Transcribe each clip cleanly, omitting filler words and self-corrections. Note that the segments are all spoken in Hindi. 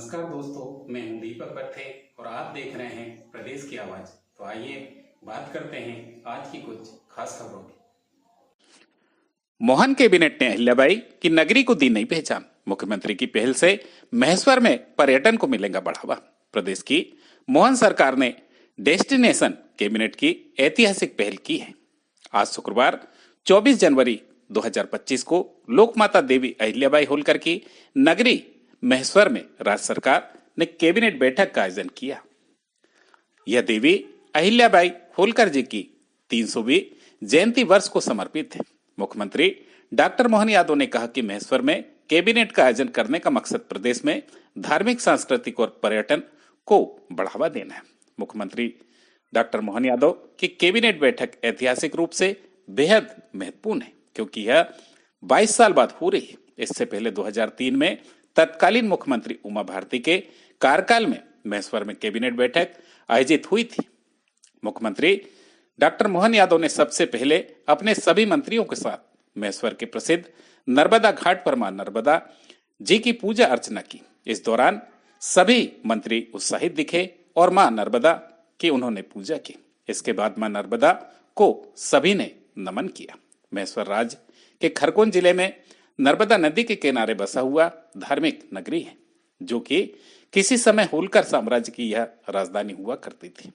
नमस्कार दोस्तों, मैं हूं दीपक पत्थे और आप देख रहे हैं प्रदेश की आवाज। तो आइए बात करते हैं आज की कुछ खास खबरों की। मोहन कैबिनेट ने अहिल्याबाई की नगरी को दी नई पहचान। मुख्यमंत्री की पहल से महेश्वर में पर्यटन को मिलेगा बढ़ावा। प्रदेश की मोहन सरकार ने डेस्टिनेशन कैबिनेट की ऐतिहासिक पहल की है। आज शुक्रवार 24 जनवरी 2025 को लोकमाता देवी अहिल्याबाई होलकर की नगरी महेश्वर में राज्य सरकार ने कैबिनेट बैठक का आयोजन किया। यह देवी अहिल्याबाई होलकर जी की 300वीं जयंती वर्ष को समर्पित है। मुख्यमंत्री डॉक्टर मोहन यादव ने कहा कि महेश्वर में कैबिनेट का आयोजन करने का मकसद प्रदेश में धार्मिक, सांस्कृतिक और पर्यटन को बढ़ावा देना है। मुख्यमंत्री डॉक्टर मोहन यादव की कैबिनेट बैठक ऐतिहासिक रूप से बेहद महत्वपूर्ण है, क्योंकि यह 22 साल बाद हो रही है। इससे पहले 2003 में तत्कालीन मुख्यमंत्री उमा भारती के कार्यकाल में महेश्वर में कैबिनेट बैठक आयोजित हुई थी। मुख्यमंत्री डॉक्टर मोहन यादव ने सबसे पहले अपने सभी मंत्रियों के साथ महेश्वर के प्रसिद्ध नर्मदा घाट पर मां नर्मदा जी की पूजा अर्चना की। इस दौरान सभी मंत्री उत्साहित दिखे और मां नर्मदा की उन्होंने पूजा की। इसके बाद मां नर्मदा को सभी ने नमन किया। महेश्वर राज्य के खरगोन जिले में नर्मदा नदी के किनारे बसा हुआ धार्मिक नगरी है, जो कि किसी समय होलकर साम्राज्य की यह राजधानी हुआ करती थी।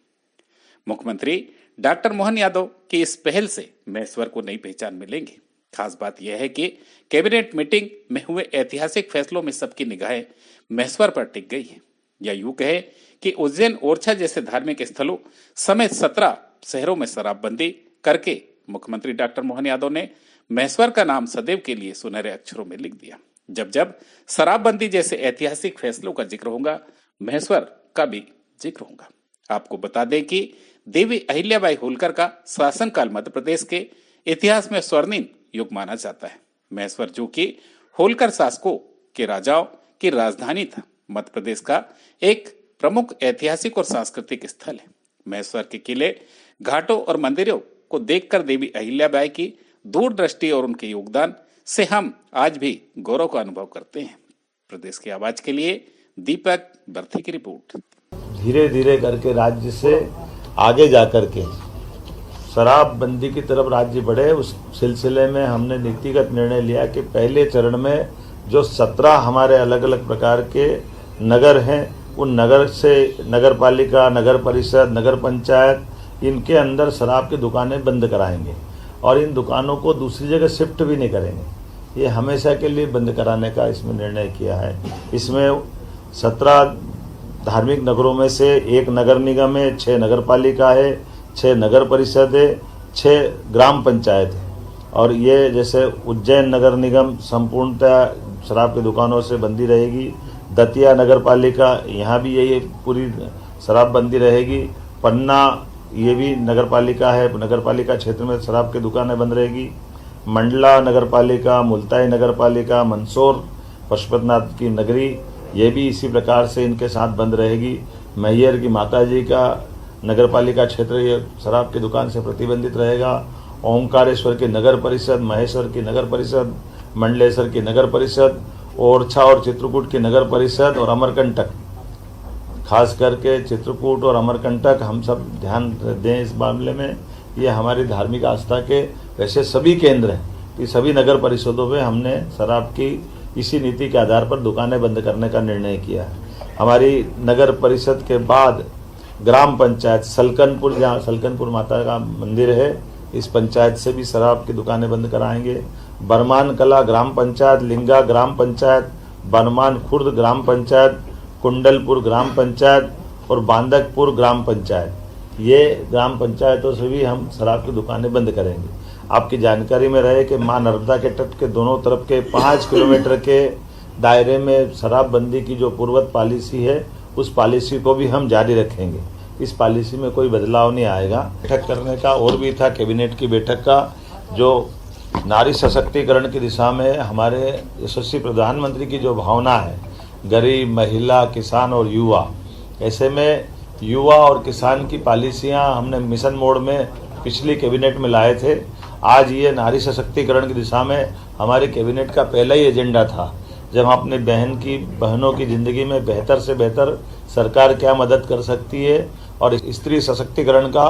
मुख्यमंत्री डॉक्टर मोहन यादव की इस पहल से महेश्वर को नई पहचान मिलेगी। खास बात यह है कि कैबिनेट मीटिंग में हुए ऐतिहासिक फैसलों में सबकी निगाहें महेश्वर पर टिक गई है। या यूं कहे कि उज्जैन, ओरछा जैसे धार्मिक स्थलों समेत 17 शहरों में शराबबंदी करके मुख्यमंत्री डॉक्टर मोहन यादव ने महेश्वर का नाम सदैव के लिए सुनहरे अक्षरों में लिख दिया। जब जब शराबबंदी जैसे ऐतिहासिक फैसलों का जिक्र होगा, महेश्वर का भी जिक्र होगा। आपको बता दें कि देवी अहिल्याबाई होलकर का शासनकाल मध्य प्रदेश के इतिहास में स्वर्णिम युग माना जाता है। महेश्वर, जो कि होलकर शासकों के राजाओं की राजधानी था, मध्य प्रदेश का एक प्रमुख ऐतिहासिक और सांस्कृतिक स्थल है। महेश्वर के किले, घाटों और मंदिरों को देखकर देवी अहिल्याबाई की दूरदृष्टि और उनके योगदान से हम आज भी गौरव का अनुभव करते हैं। प्रदेश की आवाज के लिए दीपक बर्थी की रिपोर्ट। धीरे धीरे करके राज्य से आगे जाकर के शराबबंदी की तरफ राज्य बढ़े। उस सिलसिले में हमने नीतिगत निर्णय लिया कि पहले चरण में जो 17 हमारे अलग अलग प्रकार के नगर हैं, उन नगर से नगर पालिका, नगर परिषद, नगर पंचायत, इनके अंदर शराब की दुकानें बंद कराएंगे और इन दुकानों को दूसरी जगह शिफ्ट भी नहीं करेंगे। ये हमेशा के लिए बंद कराने का इसमें निर्णय किया है। इसमें 17 धार्मिक नगरों में से एक नगर निगम है, 6 नगर पालिका है, 6 नगर परिषद है, 6 ग्राम पंचायत है। और ये जैसे उज्जैन नगर निगम संपूर्णतः शराब की दुकानों से बंदी रहेगी। दतिया नगर पालिका, यहाँ भी यही पूरी शराबबंदी रहेगी। पन्ना, ये भी नगर पालिका है, नगर पालिका क्षेत्र में शराब की दुकानें बंद रहेगी। मंडला नगर पालिका, मुल्ताई नगर पालिका, मंदसौर पशुपतिनाथ की नगरी, ये भी इसी प्रकार से इनके साथ बंद रहेगी। मैहर की माता जी का नगर पालिका क्षेत्र ये शराब की दुकान से प्रतिबंधित रहेगा। ओंकारेश्वर की नगर परिषद, महेश्वर की नगर परिषद, मंडलेश्वर की नगर परिषद, ओरछा और चित्रकूट की नगर परिषद और अमरकंटक, खास करके चित्रकूट और अमरकंटक हम सब ध्यान दें इस मामले में। ये हमारी धार्मिक आस्था के वैसे सभी केंद्र हैं कि सभी नगर परिषदों में हमने शराब की इसी नीति के आधार पर दुकानें बंद करने का निर्णय किया है। हमारी नगर परिषद के बाद ग्राम पंचायत सलकनपुर, जहाँ सलकनपुर माता का मंदिर है, इस पंचायत से भी शराब की दुकानें बंद कराएंगे। बरमान कला ग्राम पंचायत, लिंगा ग्राम पंचायत, बरमान खुर्द ग्राम पंचायत, कुंडलपुर ग्राम पंचायत और बांदकपुर ग्राम पंचायत, ये ग्राम पंचायतों से भी हम शराब की दुकानें बंद करेंगे। आपकी जानकारी में रहे कि मां नर्मदा के तट के दोनों तरफ के 5 किलोमीटर के दायरे में शराबबंदी की जो पूर्वत पॉलिसी है, उस पॉलिसी को भी हम जारी रखेंगे। इस पॉलिसी में कोई बदलाव नहीं आएगा। बैठक करने का और भी था कैबिनेट की बैठक का, जो नारी सशक्तिकरण की दिशा में हमारे यशस्वी प्रधानमंत्री की जो भावना है, गरीब, महिला, किसान और युवा, ऐसे में युवा और किसान की पॉलिसियां हमने मिशन मोड में पिछली कैबिनेट में लाए थे। आज ये नारी सशक्तिकरण की दिशा में हमारे कैबिनेट का पहला ही एजेंडा था जब हम अपने बहनों की ज़िंदगी में बेहतर से बेहतर सरकार क्या मदद कर सकती है और स्त्री सशक्तिकरण का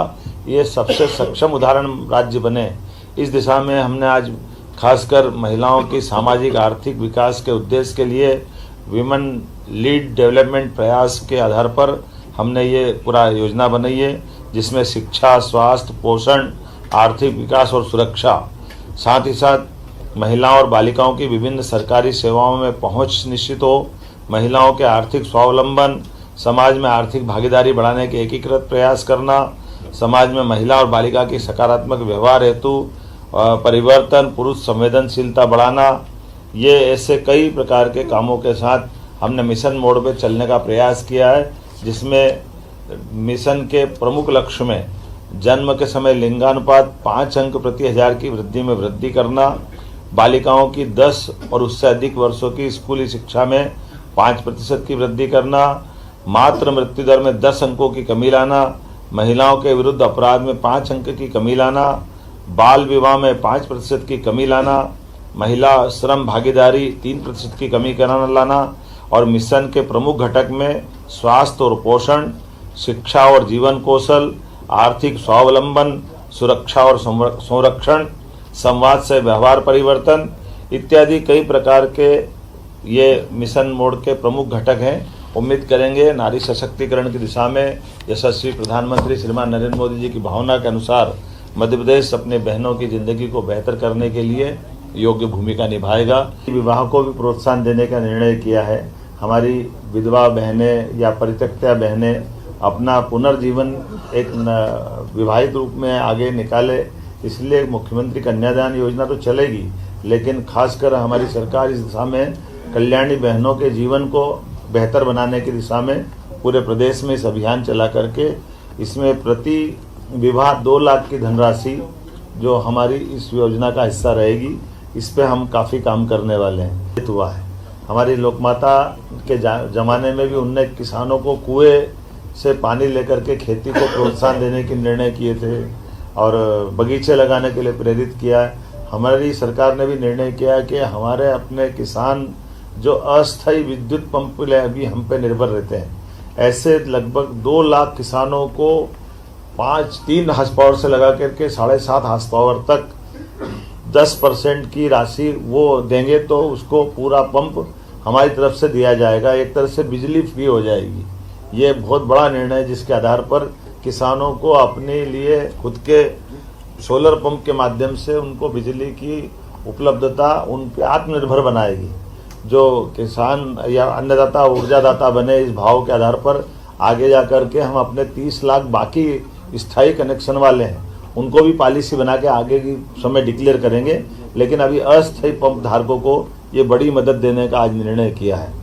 ये सबसे सक्षम उदाहरण राज्य बने, इस दिशा में हमने आज खासकर महिलाओं की सामाजिक आर्थिक विकास के उद्देश्य के लिए विमेन लीड डेवलपमेंट प्रयास के आधार पर हमने ये पूरा योजना बनाई है, जिसमें शिक्षा, स्वास्थ्य, पोषण, आर्थिक विकास और सुरक्षा, साथ ही साथ महिलाओं और बालिकाओं की विभिन्न सरकारी सेवाओं में पहुंच निश्चित हो, महिलाओं के आर्थिक स्वावलंबन, समाज में आर्थिक भागीदारी बढ़ाने के एकीकृत प्रयास करना, समाज में महिला और बालिका की सकारात्मक व्यवहार हेतु परिवर्तन, पुरुष संवेदनशीलता बढ़ाना, ये ऐसे कई प्रकार के कामों के साथ हमने मिशन मोड पे चलने का प्रयास किया है, जिसमें मिशन के प्रमुख लक्ष्य में जन्म के समय लिंगानुपात 5 अंक प्रति 1000 की वृद्धि में वृद्धि करना, बालिकाओं की 10 और उससे अधिक वर्षों की स्कूली शिक्षा में 5% की वृद्धि करना, मातृ मृत्यु दर में 10 अंकों की कमी लाना, महिलाओं के विरुद्ध अपराध में 5 अंक की कमी लाना, बाल विवाह में 5% की कमी लाना, महिला श्रम भागीदारी 3% की कमी कराना लाना और मिशन के प्रमुख घटक में स्वास्थ्य और पोषण, शिक्षा और जीवन कौशल, आर्थिक स्वावलंबन, सुरक्षा और संरक्षण, संवाद से व्यवहार परिवर्तन इत्यादि कई प्रकार के ये मिशन मोड के प्रमुख घटक हैं। उम्मीद करेंगे नारी सशक्तिकरण की दिशा में यशस्वी प्रधानमंत्री श्रीमान नरेंद्र मोदी जी की भावना के अनुसार मध्य प्रदेश अपने बहनों की जिंदगी को बेहतर करने के लिए योग्य भूमिका निभाएगा। विवाह को भी प्रोत्साहन देने का निर्णय किया है। हमारी विधवा बहनें या परित्यक्ता बहनें अपना पुनर्जीवन एक विवाहित रूप में आगे निकाले, इसलिए मुख्यमंत्री कन्यादान योजना तो चलेगी, लेकिन खासकर हमारी सरकार इस दिशा में कल्याणी बहनों के जीवन को बेहतर बनाने की दिशा में पूरे प्रदेश में इस अभियान चला करके इसमें प्रति विवाह 2 लाख की धनराशि जो हमारी इस योजना का हिस्सा रहेगी, इस पे हम काफ़ी काम करने वाले हैं। हुआ है हमारी लोकमाता के जमाने में भी उनने किसानों को कुएं से पानी लेकर के खेती को प्रोत्साहन देने के निर्णय किए थे और बगीचे लगाने के लिए प्रेरित किया है। हमारी सरकार ने भी निर्णय किया कि हमारे अपने किसान जो अस्थायी विद्युत पंप ले अभी हम पे निर्भर रहते हैं, ऐसे लगभग 2 लाख किसानों को 3 हार्स पावर से लगा करके 7.5 हार्स पावर तक 10% की राशि वो देंगे तो उसको पूरा पंप हमारी तरफ से दिया जाएगा। एक तरह से बिजली फ्री हो जाएगी। ये बहुत बड़ा निर्णय है, जिसके आधार पर किसानों को अपने लिए खुद के सोलर पंप के माध्यम से उनको बिजली की उपलब्धता उन पे आत्मनिर्भर बनाएगी। जो किसान या अन्नदाता ऊर्जादाता बने, इस भाव के आधार पर आगे जा कर के हम अपने 30 लाख बाकी स्थायी कनेक्शन वाले हैं उनको भी पॉलिसी बना के आगे की समय डिक्लेयर करेंगे, लेकिन अभी अस्थायी पंप धारकों को ये बड़ी मदद देने का आज निर्णय किया है।